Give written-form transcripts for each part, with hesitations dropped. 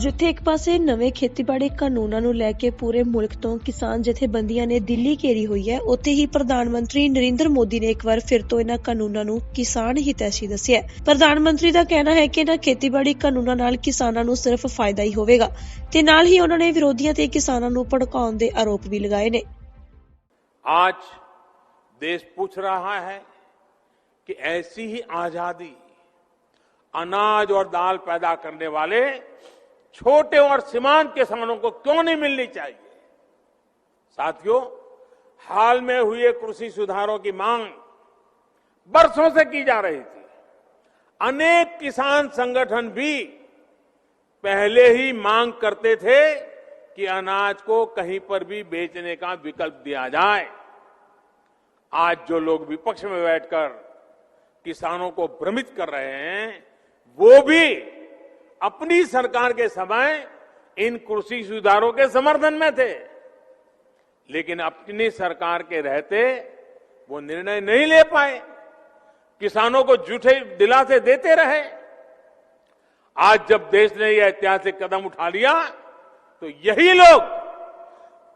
ਜਿੱਥੇ ਇੱਕ ਪਾਸੇ ਨਵੇਂ ਖੇਤੀਬਾੜੀ ਕਾਨੂੰਨਾਂ ਨੂੰ ਲੈ ਕੇ ਪੂਰੇ ਮੁਲਕ ਤੋਂ ਕਿਸਾਨ ਜਥੇਬੰਦੀਆਂ ਨੇ ਦਿੱਲੀ ਘੇਰੀ ਹੋਈ ਹੈ, ਉੱਥੇ ਹੀ ਪ੍ਰਧਾਨ ਮੰਤਰੀ ਨਰਿੰਦਰ ਮੋਦੀ ਨੇ ਇੱਕ ਵਾਰ ਫਿਰ ਤੋਂ ਇਹਨਾਂ ਕਾਨੂੰਨਾਂ ਨੂੰ ਕਿਸਾਨ ਹਿਤੈਸ਼ੀ ਦੱਸਿਆ ਹੈ। ਪ੍ਰਧਾਨ ਮੰਤਰੀ ਦਾ ਕਹਿਣਾ ਹੈ ਕਿ ਇਹਨਾਂ ਖੇਤੀਬਾੜੀ ਕਾਨੂੰਨਾਂ ਨਾਲ ਕਿਸਾਨਾਂ ਨੂੰ ਸਿਰਫ ਫਾਇਦਾ ਹੀ ਹੋਵੇਗਾ ਤੇ ਨਾਲ ਹੀ ਉਹਨਾਂ ਨੇ ਵਿਰੋਧੀਆਂ ਤੇ ਕਿਸਾਨਾਂ ਨੂੰ ਭੜਕਾਉਣ ਦੇ ਆਰੋਪ ਵੀ ਲਗਾਏ ਨੇ। आज देश पूछ रहा है कि ऐसी ही आजादी अनाज और दाल पैदा करने वाले छोटे और सीमांत किसानों को क्यों नहीं मिलनी चाहिए। साथियों, हाल में हुए कृषि सुधारों की मांग बरसों से की जा रही थी। अनेक किसान संगठन भी पहले ही मांग करते थे कि अनाज को कहीं पर भी बेचने का विकल्प दिया जाए। आज जो लोग विपक्ष में बैठकर किसानों को भ्रमित कर रहे हैं, वो भी अपनी सरकार के समय इन कृषि सुधारों के समर्थन में थे, लेकिन अपनी सरकार के रहते वो निर्णय नहीं ले पाए, किसानों को झूठे दिलासे देते रहे। आज जब देश ने यह ऐतिहासिक कदम उठा लिया तो यही लोग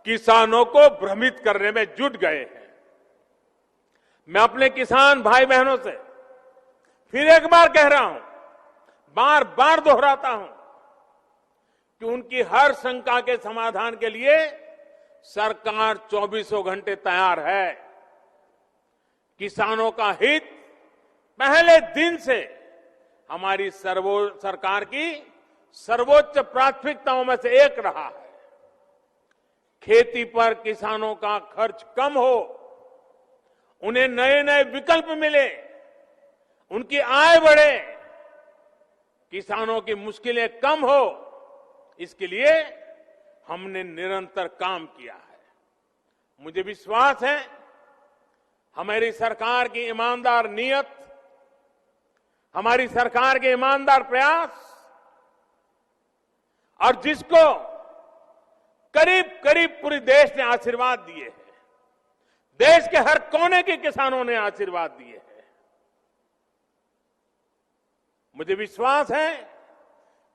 किसानों को भ्रमित करने में जुट गए हैं। मैं अपने किसान भाई बहनों से फिर एक बार कह रहा हूं, बार बार दोहराता हूं कि उनकी हर शंका के समाधान के लिए सरकार 24 घंटे तैयार है। किसानों का हित पहले दिन से हमारी सरकार की सर्वोच्च प्राथमिकताओं में से एक रहा है। खेती पर किसानों का खर्च कम हो, उन्हें नए नए विकल्प मिले, उनकी आय बढ़े, किसानों की मुश्किलें कम हो, इसके लिए हमने निरंतर काम किया है। मुझे विश्वास है हमारी सरकार की ईमानदार नीयत, हमारी सरकार के ईमानदार प्रयास और जिसको करीब करीब पूरे देश ने आशीर्वाद दिए हैं, देश के हर कोने के किसानों ने आशीर्वाद दिए हैं, मुझे विश्वास है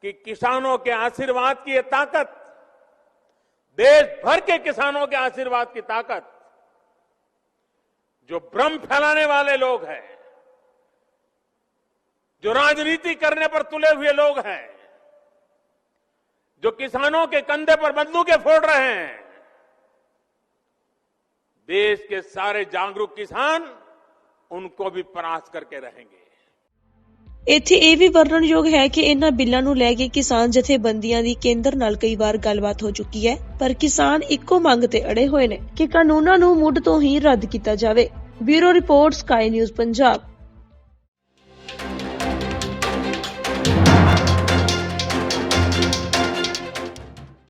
कि किसानों के आशीर्वाद की ये ताकत, देश भर के किसानों के आशीर्वाद की ताकत, जो भ्रम फैलाने वाले लोग हैं, जो राजनीति करने पर तुले हुए लोग हैं, जो किसानों के कंधे पर बंदूकें फोड़ रहे हैं, देश के सारे जागरूक किसान उनको भी परास्त करके रहेंगे। ਇੱਥੇ ਇਹ ਵੀ ਵਰਣਨਯੋਗ ਹੈ ਕਿ ਇਹਨਾਂ ਬਿੱਲਾਂ ਨੂੰ ਲੈ ਕੇ ਕਿਸਾਨ ਜਥੇਬੰਦੀਆਂ ਦੀ ਕੇਂਦਰ ਨਾਲ ਕਈ ਵਾਰ ਗੱਲਬਾਤ ਹੋ ਚੁੱਕੀ ਹੈ, ਪਰ ਕਿਸਾਨ ਇੱਕੋ ਮੰਗ ਤੇ ਅੜੇ ਹੋਏ ਨੇ ਕਿ ਕਾਨੂੰਨਾਂ ਨੂੰ ਮੁੱਢ ਤੋਂ ਹੀ ਰੱਦ ਕੀਤਾ ਜਾਵੇ। Bureau report, sky news Punjab.